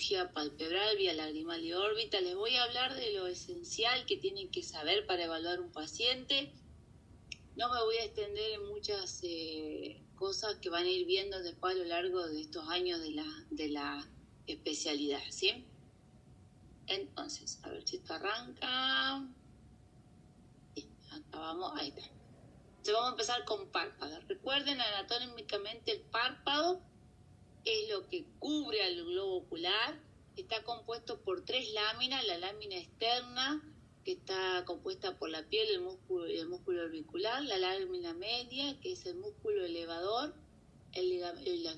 cirugía palpebral, vía lagrimal y órbita. Les voy a hablar de lo esencial que tienen que saber para evaluar un paciente. No me voy a extender en muchas cosas que van a ir viendo después a lo largo de estos años de la especialidad, ¿sí? Entonces, a ver si esto arranca. Sí, acá vamos, ahí está. Entonces vamos a empezar con párpados. Recuerden, anatómicamente el párpado es lo que cubre al globo ocular. Está compuesto por 3 láminas: la lámina externa, que está compuesta por la piel, el músculo orbicular; la lámina media, que es el músculo elevador, el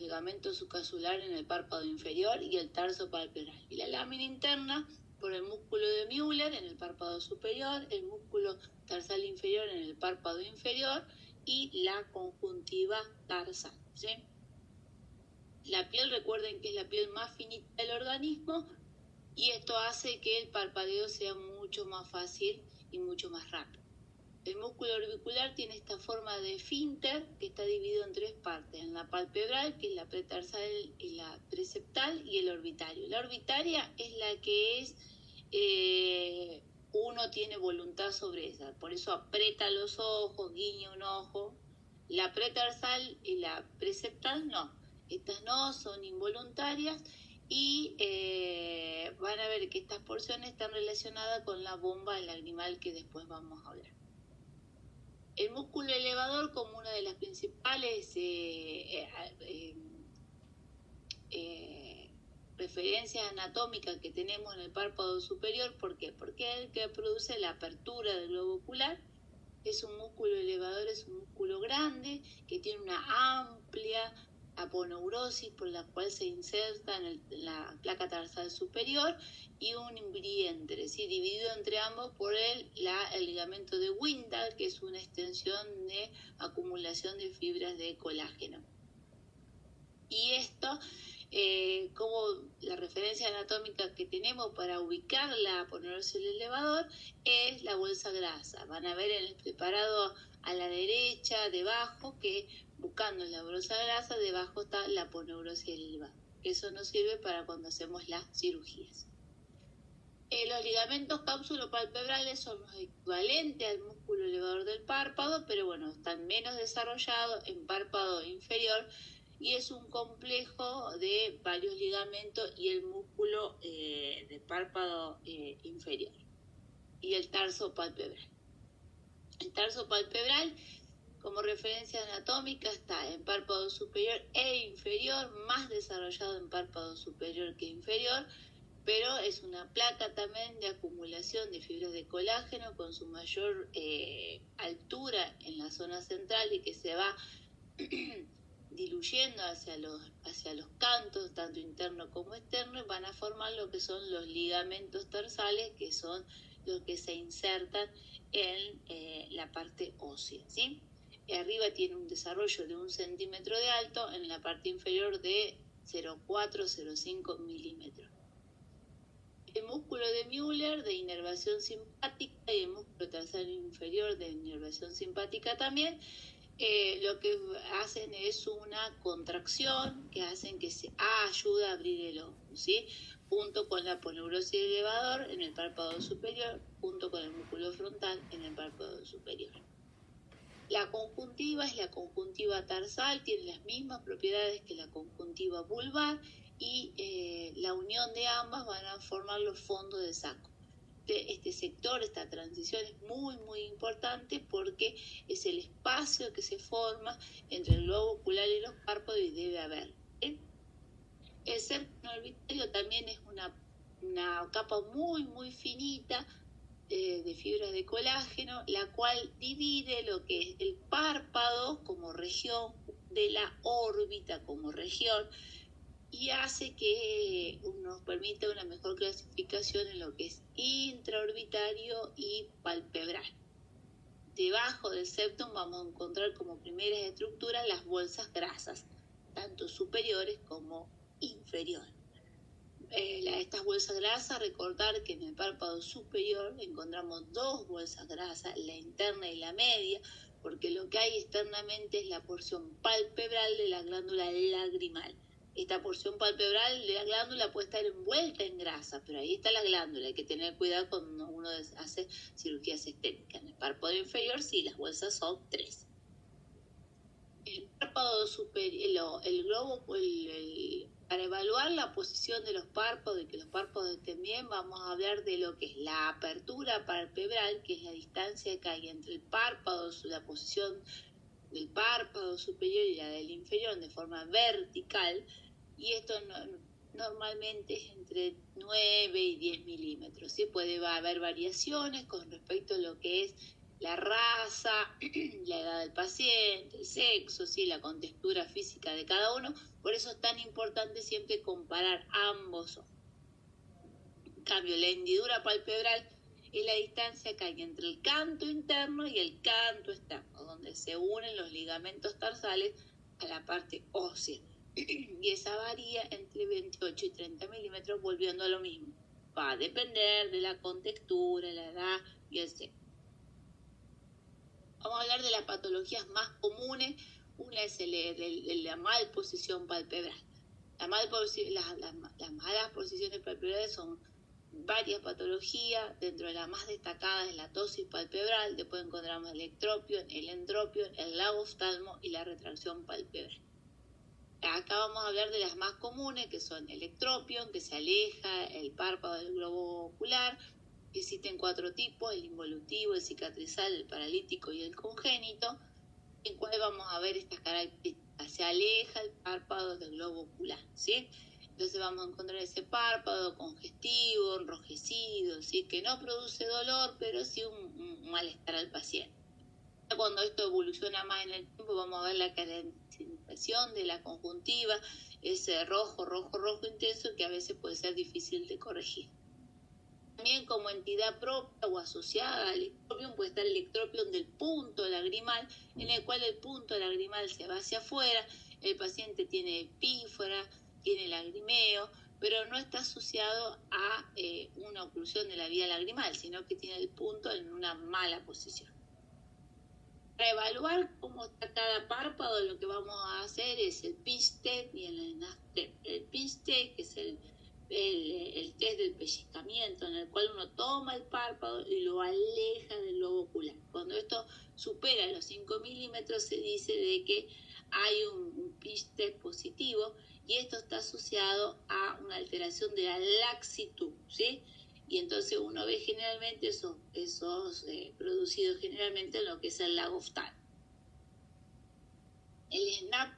ligamento subcapsular en el párpado inferior y el tarso palpebral; y la lámina interna por el músculo de Müller en el párpado superior, el músculo tarsal inferior en el párpado inferior y la conjuntiva tarsal, ¿sí? La piel, recuerden que es la piel más finita del organismo, y esto hace que el parpadeo sea mucho más fácil y mucho más rápido. El músculo orbicular tiene esta forma de esfínter que está dividido en 3 partes: en la palpebral, que es la pretarsal y la preceptal, y el orbitario. La orbitaria es la que es uno tiene voluntad sobre ella, por eso aprieta los ojos, guiña un ojo. La pretarsal y la preceptal no, estas no, son involuntarias, y van a ver que estas porciones están relacionadas con la bomba lagrimal que después vamos a hablar. El músculo elevador, como una de las principales referencias anatómicas que tenemos en el párpado superior. ¿Por qué? Porque es el que produce la apertura del globo ocular. Es un músculo elevador, es un músculo grande que tiene una amplia aponeurosis por la cual se inserta en la placa tarsal superior, y un imbriéntere, ¿sí? Dividido entre ambos por el ligamento de Windal, que es una extensión de acumulación de fibras de colágeno. Y esto, como la referencia anatómica que tenemos para ubicar la aponeurosis del elevador, es la bolsa grasa. Van a ver en el preparado a la derecha, debajo, que buscando la bolsa grasa, debajo está la aponeurosis del elevador. Eso nos sirve para cuando hacemos las cirugías. Los ligamentos cápsulo-palpebrales son los equivalentes al músculo elevador del párpado, pero bueno, están menos desarrollados en párpado inferior, y es un complejo de varios ligamentos y el músculo de párpado inferior y el tarso palpebral. El tarso palpebral, como referencia anatómica, está en párpado superior e inferior, más desarrollado en párpado superior que inferior, pero es una placa también de acumulación de fibras de colágeno con su mayor altura en la zona central, y que se va diluyendo hacia los cantos, tanto interno como externo, y van a formar lo que son los ligamentos tarsales, que son los que se insertan en la parte ósea, ¿sí? Arriba tiene un desarrollo de 1 centímetro de alto, en la parte inferior de 0,4-0,5 milímetros. El músculo de Müller de inervación simpática y el músculo tarsal inferior de inervación simpática también, lo que hacen es una contracción que hacen que se ayuda a abrir el ojo, ¿sí? Junto con la aponeurosis del elevador en el párpado superior, junto con el músculo frontal en el párpado superior. La conjuntiva es la conjuntiva tarsal, tiene las mismas propiedades que la conjuntiva vulvar, y la unión de ambas van a formar los fondos de saco. Este sector, esta transición es muy muy importante porque es el espacio que se forma entre el globo ocular y los párpados, y debe haber. El cerco orbitario también es una capa muy muy finita de fibras de colágeno, la cual divide lo que es el párpado como región de la órbita como región, y hace que nos permita una mejor clasificación en lo que es intraorbitario y palpebral. Debajo del septum vamos a encontrar como primeras estructuras las bolsas grasas, tanto superiores como inferiores. Estas bolsas grasas, recordar que en el párpado superior encontramos 2 bolsas grasas, la interna y la media, porque lo que hay externamente es la porción palpebral de la glándula lagrimal. esta porción palpebral de la glándula puede estar envuelta en grasa, pero ahí está la glándula. Hay que tener cuidado cuando uno hace cirugías estéticas. En el párpado inferior, sí, las bolsas son 3. El párpado superior, el globo, para evaluar la posición de los párpados y que los párpados estén bien, vamos a hablar de lo que es la apertura palpebral, que es la distancia que hay entre el párpado, la posición del párpado superior y la del inferior de forma vertical, y esto normalmente es entre 9 y 10 milímetros. ¿Sí? Puede haber variaciones con respecto a lo que es la raza, la edad del paciente, el sexo, ¿sí? La contextura física de cada uno. Por eso es tan importante siempre comparar ambos. En cambio, la hendidura palpebral es la distancia que hay entre el canto interno y el canto externo, donde se unen los ligamentos tarsales a la parte ósea. Y esa varía entre 28 y 30 milímetros, volviendo a lo mismo. Va a depender de la contextura, la edad y el sexo. Vamos a hablar de las patologías más comunes. Una es la malposición palpebral. Las malas posiciones palpebrales son varias patologías. Dentro de las más destacadas es la ptosis palpebral. Después encontramos el ectropion, el entropion, el lagoftalmo y la retracción palpebral. Acá vamos a hablar de las más comunes, que son el ectropion, que se aleja el párpado del globo ocular. Existen 4 tipos: el involutivo, el cicatrizal, el paralítico y el congénito, en cual vamos a ver estas características. Se aleja el párpado del globo ocular, ¿sí? Entonces vamos a encontrar ese párpado congestivo, enrojecido, ¿sí? Que no produce dolor, pero sí un malestar al paciente. Cuando esto evoluciona más en el tiempo, vamos a ver la calcificación de la conjuntiva, ese rojo intenso que a veces puede ser difícil de corregir. También como entidad propia o asociada al ectropion puede estar el ectropion del punto lagrimal, en el cual el punto lagrimal se va hacia afuera, el paciente tiene epífora, tiene lagrimeo, pero no está asociado a una oclusión de la vía lagrimal, sino que tiene el punto en una mala posición. Para evaluar cómo está cada párpado, lo que vamos a hacer es el pinch test y el ENASTEP. El pinch test, que es el test del pellizcamiento, en el cual uno toma el párpado y lo aleja del globo ocular. Cuando esto supera los 5 milímetros, se dice de que hay un pinch test positivo, y esto está asociado a una alteración de la laxitud, ¿sí? Y entonces uno ve generalmente esos producidos generalmente en lo que es el lagoftalmo. El SNAP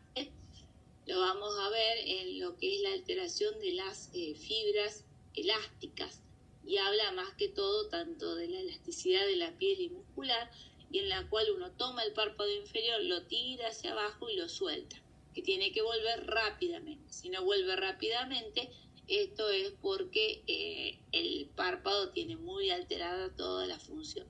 lo vamos a ver en lo que es la alteración de las fibras elásticas, y habla más que todo tanto de la elasticidad de la piel y muscular, y en la cual uno toma el párpado inferior, lo tira hacia abajo y lo suelta, que tiene que volver rápidamente. Si no vuelve rápidamente, esto es porque el párpado tiene muy alterada toda la función.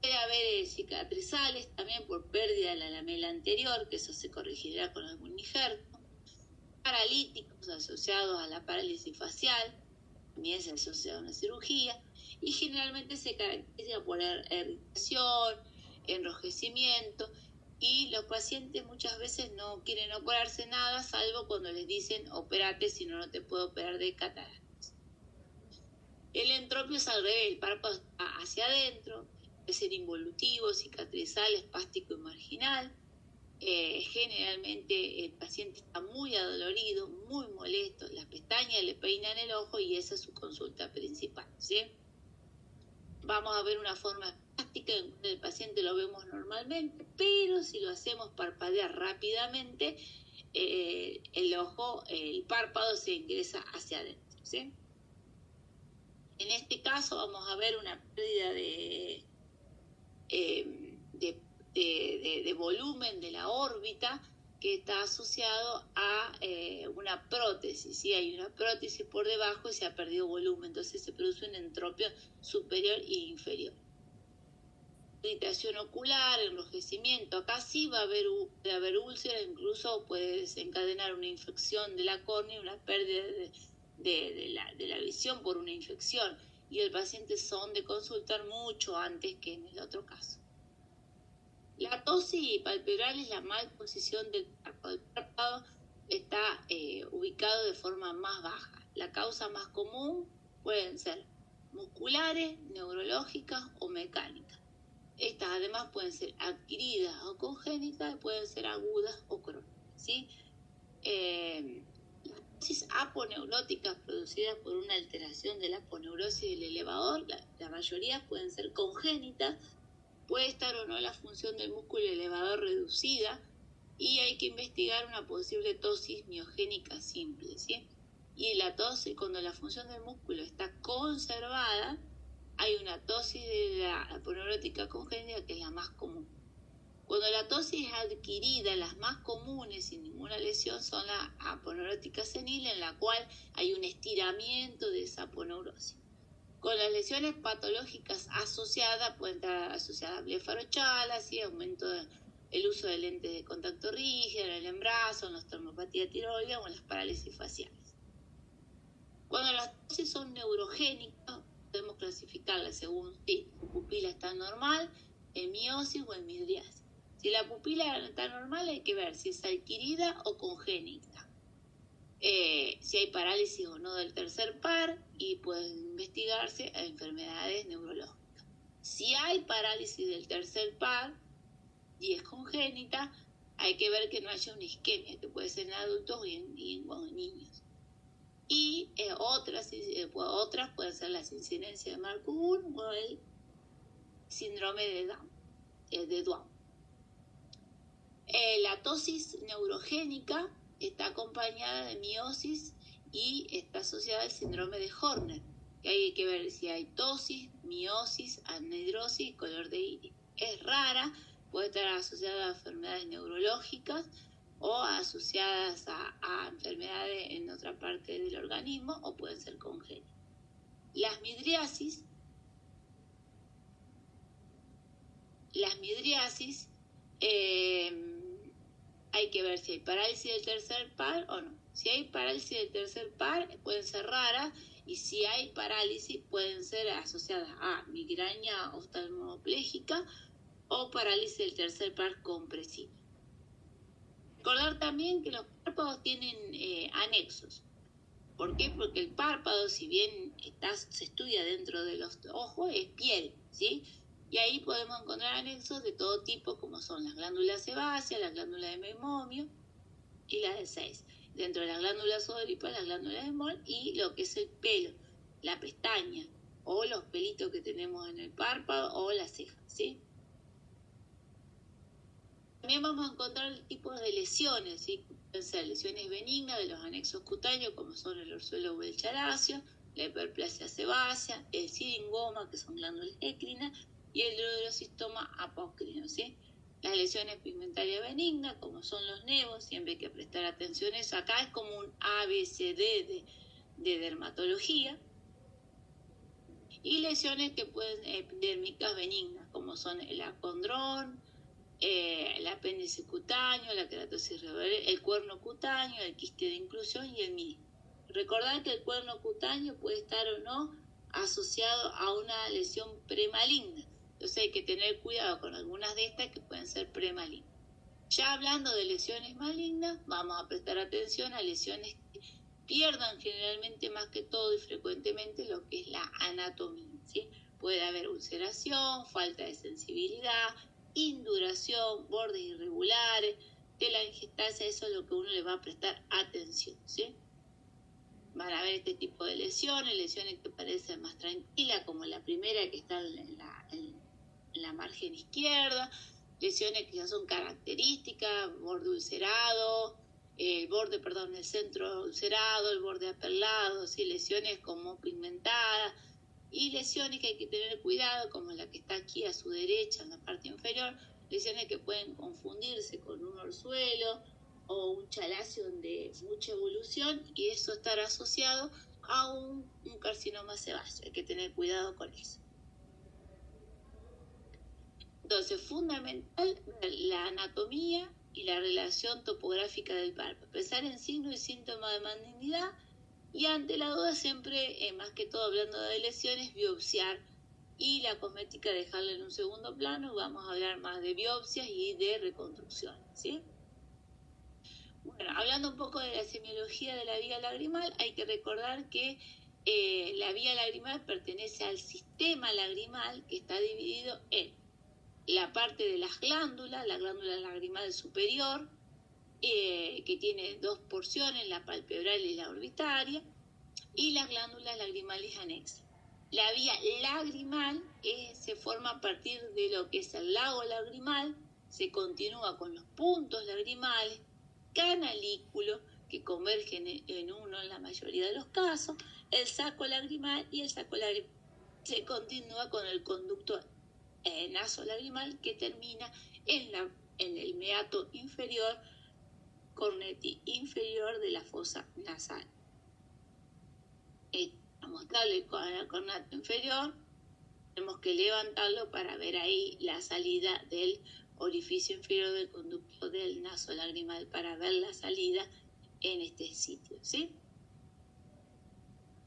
Puede haber cicatrizales también por pérdida de la lamela anterior, que eso se corregirá con algún injerto. Paralíticos asociados a la parálisis facial, también se asocia a una cirugía, y generalmente se caracteriza por irritación, enrojecimiento, y los pacientes muchas veces no quieren operarse nada, salvo cuando les dicen operate, si no, no te puedo operar de cataratas. El entropio es al revés, el párpado está hacia adentro, puede ser involutivo, cicatrizal, espástico y marginal. Generalmente el paciente está muy adolorido, muy molesto, las pestañas le peinan el ojo, y esa es su consulta principal, ¿sí? Vamos a ver una forma espástica en el paciente lo vemos normalmente, pero si lo hacemos parpadear rápidamente, el párpado se ingresa hacia adentro, ¿sí? En este caso vamos a ver una pérdida de volumen de la órbita, que está asociado a una prótesis, ¿sí? Hay una prótesis por debajo y se ha perdido volumen, entonces se produce un entropio superior e inferior. Irritación ocular, enrojecimiento, acá sí va a haber úlcera, incluso puede desencadenar una infección de la córnea, una pérdida de la visión por una infección, y el paciente son de consultar mucho antes que en el otro caso. La ptosis palpebral es la malposición del párpado. El párpado está ubicado de forma más baja. La causa más común pueden ser musculares, neurológicas o mecánicas. Estas además pueden ser adquiridas o congénitas, pueden ser agudas o crónicas, ¿sí? Las tosis aponeuróticas producidas por una alteración de la aponeurosis del elevador, la mayoría pueden ser congénitas, puede estar o no la función del músculo elevador reducida, y hay que investigar una posible tosis miogénica simple, ¿sí? Y la tosis, cuando la función del músculo está conservada, hay una tosis de la aponeurótica congénita que es la más común. Cuando la tosis es adquirida, las más comunes sin ninguna lesión son la aponeurótica senil, en la cual hay un estiramiento de esa aponeurosis. Con las lesiones patológicas asociadas, pueden estar asociadas a blefarochalasis, aumento del uso de lentes de contacto rígido, en el embrazo, en la osteomopatía tiroidea o en las parálisis faciales. Cuando las tosis son neurogénicas, podemos clasificarlas según si la pupila está normal, en miosis o en midriasis. Si la pupila está normal, hay que ver si es adquirida o congénita. Si hay parálisis o no del tercer par, y pueden investigarse a enfermedades neurológicas. Si hay parálisis del tercer par y es congénita, hay que ver que no haya una isquemia, que puede ser en adultos y en niños. Y otras pueden ser las incidencias de Marcum o el síndrome de Down. La tosis neurogénica está acompañada de miosis y está asociada al síndrome de Horner, que hay que ver si hay tosis, miosis, anhidrosis y color de iris. Es rara, puede estar asociada a enfermedades neurológicas o asociadas a enfermedades en otra parte del organismo, o pueden ser congénitas. Las midriasis hay que ver si hay parálisis del tercer par o no. Si hay parálisis del tercer par, pueden ser raras, y si hay parálisis, pueden ser asociadas a migraña oftalmoplégica o parálisis del tercer par compresiva. Recordar también que los párpados tienen anexos. ¿Por qué? Porque el párpado, si bien se estudia dentro de los ojos, es piel, ¿sí? Y ahí podemos encontrar anexos de todo tipo, como son las glándulas sebáceas, las glándulas de Meiomio y las de Zeiss. Dentro de las glándulas sudoríparas, las glándulas de Moll, y lo que es el pelo, la pestaña, o los pelitos que tenemos en el párpado, o las cejas, ¿sí? También vamos a encontrar tipos de lesiones, ¿sí? Pueden ser lesiones benignas de los anexos cutáneos, como son el orzuelo o el charáceo, la hiperplasia sebácea, el siringoma, que son glándulas écrinas, y el hidrocistoma apócrino, ¿sí? Las lesiones pigmentarias benignas, como son los nevos, siempre hay que prestar atención a eso. Acá es como un ABCD de dermatología. Y lesiones que pueden epidérmicas benignas, como son el acondrón, el apéndice cutáneo, la queratosis radial, el cuerno cutáneo, el quiste de inclusión y el MIDI. Recordad que el cuerno cutáneo puede estar o no asociado a una lesión premaligna. Entonces hay que tener cuidado con algunas de estas que pueden ser premalignas. Ya hablando de lesiones malignas, vamos a prestar atención a lesiones que pierdan generalmente, más que todo y frecuentemente, lo que es la anatomía, ¿sí? Puede haber ulceración, falta de sensibilidad, induración, bordes irregulares, telangiectasia. Eso es lo que uno le va a prestar atención, ¿sí? Van a ver este tipo de lesiones que parecen más tranquilas, como la primera que está en la margen izquierda, lesiones que ya son características, borde ulcerado, el centro ulcerado, el borde aperlado, ¿sí? Lesiones como pigmentadas, y lesiones que hay que tener cuidado, como la que está aquí a su derecha, en la parte inferior, lesiones que pueden confundirse con un orzuelo o un chaláceo de mucha evolución, y eso estar asociado a un carcinoma sebáceo. Hay que tener cuidado con eso. Entonces, fundamental la anatomía y la relación topográfica del párpado. Pensar en signos y síntomas de malignidad, y ante la duda siempre, más que todo hablando de lesiones, biopsiar, y la cosmética dejarla en un segundo plano. Vamos a hablar más de biopsias y de reconstrucciones, ¿sí? Bueno, hablando un poco de la semiología de la vía lagrimal, hay que recordar que la vía lagrimal pertenece al sistema lagrimal, que está dividido en la parte de las glándulas, la glándula lagrimal superior, que tiene dos porciones, la palpebral y la orbitaria, y las glándulas lagrimales anexas. La vía lagrimal se forma a partir de lo que es el lago lagrimal, se continúa con los puntos lagrimales, canalículo, que convergen en uno en la mayoría de los casos, el saco lagrimal, y el saco lagrimal se continúa con el conducto nasolagrimal, que termina en el meato inferior, corneti inferior de la fosa nasal. A mostrarle con el cornato inferior, tenemos que levantarlo para ver ahí la salida del orificio inferior del conducto del nasolagrimal, para ver la salida en este sitio, ¿sí?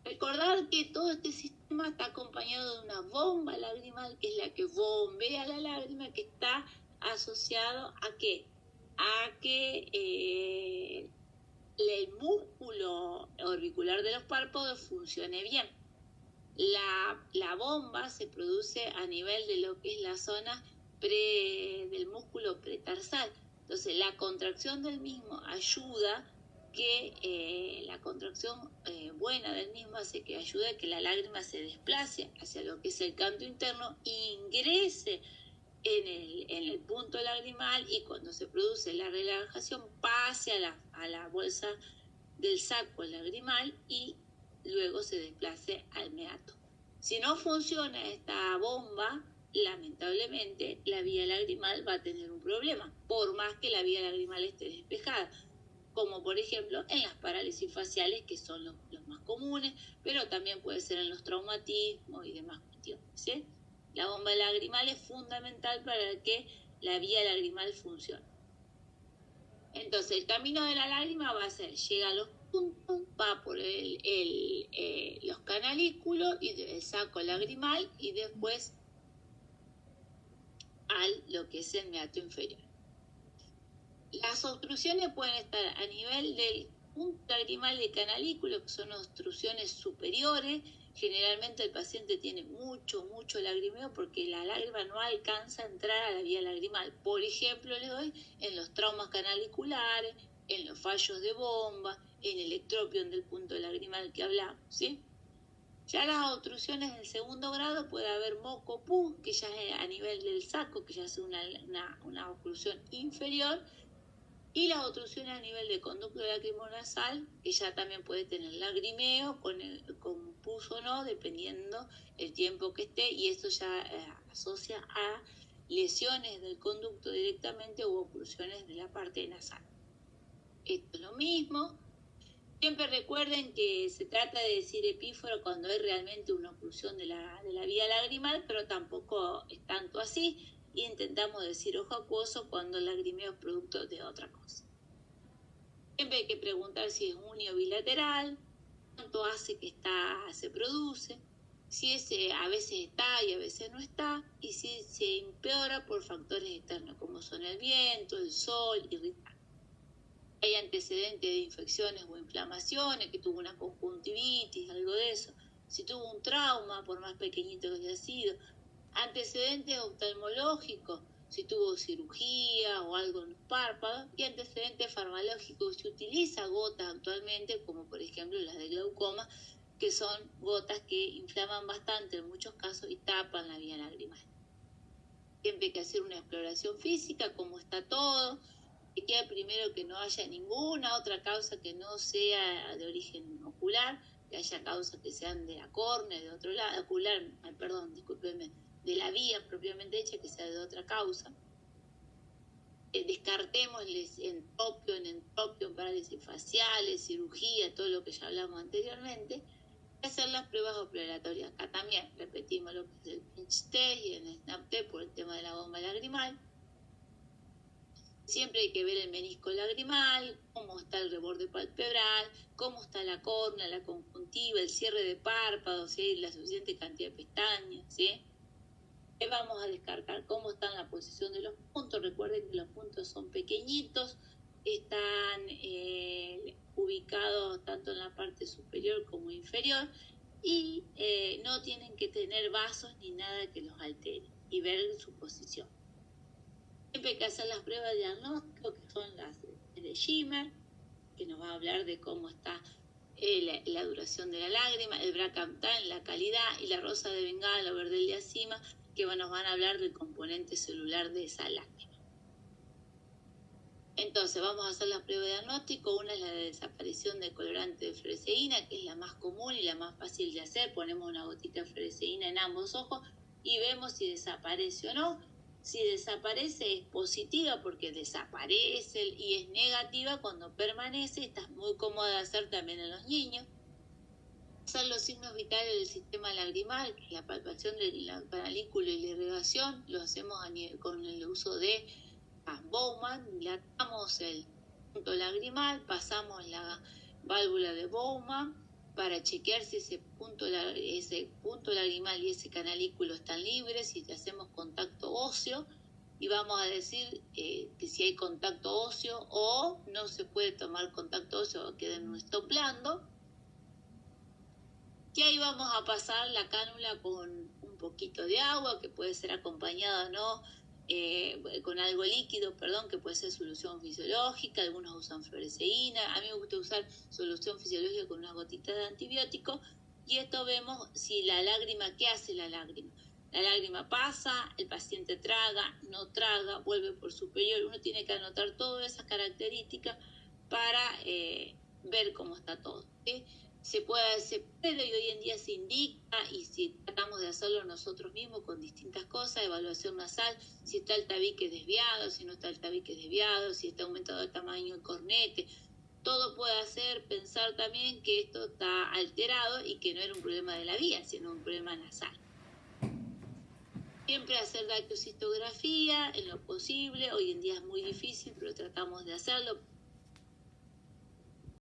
Recordar que todo este sistema está acompañado de una bomba lagrimal, que es la que bombea la lágrima, que está asociado a ¿qué? A que el músculo orbicular de los párpados funcione bien. La bomba se produce a nivel de lo que es la zona del músculo pretarsal. Entonces, la contracción del mismo ayuda que la contracción buena del mismo hace que ayude a que la lágrima se desplace hacia lo que es el canto interno, ingrese en el punto lagrimal, y cuando se produce la relajación pase a la bolsa del saco lagrimal y luego se desplace al meato. Si no funciona esta bomba, lamentablemente la vía lagrimal va a tener un problema, por más que la vía lagrimal esté despejada, como por ejemplo en las parálisis faciales, que son los más comunes, pero también puede ser en los traumatismos y demás cuestiones, ¿sí? La bomba lagrimal es fundamental para que la vía lagrimal funcione. Entonces, el camino de la lágrima va a ser, llega a los puntos, va por los canalículos y el saco lagrimal, y después lo que es el meato inferior. Las obstrucciones pueden estar a nivel del punto lagrimal y canalículo, que son obstrucciones superiores. Generalmente el paciente tiene mucho lagrimeo porque la lágrima no alcanza a entrar a la vía lagrimal. Por ejemplo, le doy en los traumas canaliculares, en los fallos de bomba, en el ectropion del punto lagrimal que hablamos, ¿sí? Ya las obstrucciones del segundo grado puede haber moco pus, que ya es a nivel del saco, que ya es una oclusión inferior, y las obstrucciones a nivel de conducto lacrimonasal, que ya también puede tener lagrimeo con pus o no, dependiendo el tiempo que esté, y eso ya asocia a lesiones del conducto directamente u oclusiones de la parte nasal. Esto es lo mismo. Siempre recuerden que se trata de decir epíforo cuando hay realmente una oclusión de la vía lagrimal, pero tampoco es tanto así. Y intentamos decir ojo acuoso cuando el lagrimeo es producto de otra cosa. Siempre hay que preguntar si es uni o bilateral, cuánto hace que se produce, si a veces está y a veces no está, y si se empeora por factores externos como son el viento, el sol, irritante. Hay antecedentes de infecciones o inflamaciones, que tuvo una conjuntivitis, algo de eso. Si tuvo un trauma, por más pequeñito que haya sido. Antecedentes oftalmológicos, si tuvo cirugía o algo en los párpados. Y antecedentes farmacológicos, se utiliza gotas actualmente, como por ejemplo las de glaucoma, que son gotas que inflaman bastante en muchos casos y tapan la vía lagrimal. Siempre hay que hacer una exploración física, cómo está todo. Que queda primero que no haya ninguna otra causa que no sea de origen ocular, que haya causas que sean de la córnea, de otro lado, ocular, de la vía propiamente hecha, que sea de otra causa. Descartemos entropion, parálisis faciales, cirugía, todo lo que ya hablamos anteriormente. Y hacer las pruebas operatorias. Acá también repetimos lo que es el pinch test y el snap test por el tema de la bomba lagrimal. Siempre hay que ver el menisco lagrimal, cómo está el reborde palpebral, cómo está la córnea, la conjuntiva, el cierre de párpados, ¿sí? La suficiente cantidad de pestañas, ¿sí? Vamos a descartar cómo está en la posición de los puntos. Recuerden que los puntos son pequeñitos, están ubicados tanto en la parte superior como inferior y no tienen que tener vasos ni nada que los altere y ver su posición. Siempre hay que hacer las pruebas de diagnóstico, que son las de Schimmer, que nos va a hablar de cómo está la duración de la lágrima, el Bracamtán, la calidad, y la rosa de Bengala o verde de acima, que nos van a hablar del componente celular de esa lágrima. Entonces vamos a hacer la prueba de diagnóstico. Una es la de desaparición del colorante de fluoresceína, que es la más común y la más fácil de hacer. Ponemos una gotita de fluoresceína en ambos ojos y vemos si desaparece o no. Si desaparece es positiva porque desaparece, y es negativa cuando permanece. Está muy cómoda de hacer también en los niños. Hacer los signos vitales del sistema lagrimal, que es la palpación de la canalícula y la irrigación. Lo hacemos con el uso de Bowman. Dilatamos el punto lagrimal, pasamos la válvula de Bowman para chequear si ese punto lagrimal y ese canalículo están libres, y hacemos contacto óseo, y vamos a decir que si hay contacto óseo o no se puede tomar contacto óseo, queda en un stop blando. Y ahí vamos a pasar la cánula con un poquito de agua, que puede ser acompañada, ¿no?, con algo líquido, que puede ser solución fisiológica. Algunos usan fluoresceína. A mí me gusta usar solución fisiológica con unas gotitas de antibiótico. Y esto vemos si la lágrima, ¿qué hace la lágrima? La lágrima pasa, el paciente traga, no traga, vuelve por superior. Uno tiene que anotar todas esas características para ver cómo está todo, ¿sí? Se puede y hoy en día se indica, y si tratamos de hacerlo nosotros mismos con distintas cosas, evaluación nasal, si está el tabique desviado, si no está el tabique desviado, si está aumentado el tamaño del cornete. Todo puede hacer pensar también que esto está alterado y que no era un problema de la vía, sino un problema nasal. Siempre hacer dactocistografía en lo posible. Hoy en día es muy difícil, pero tratamos de hacerlo.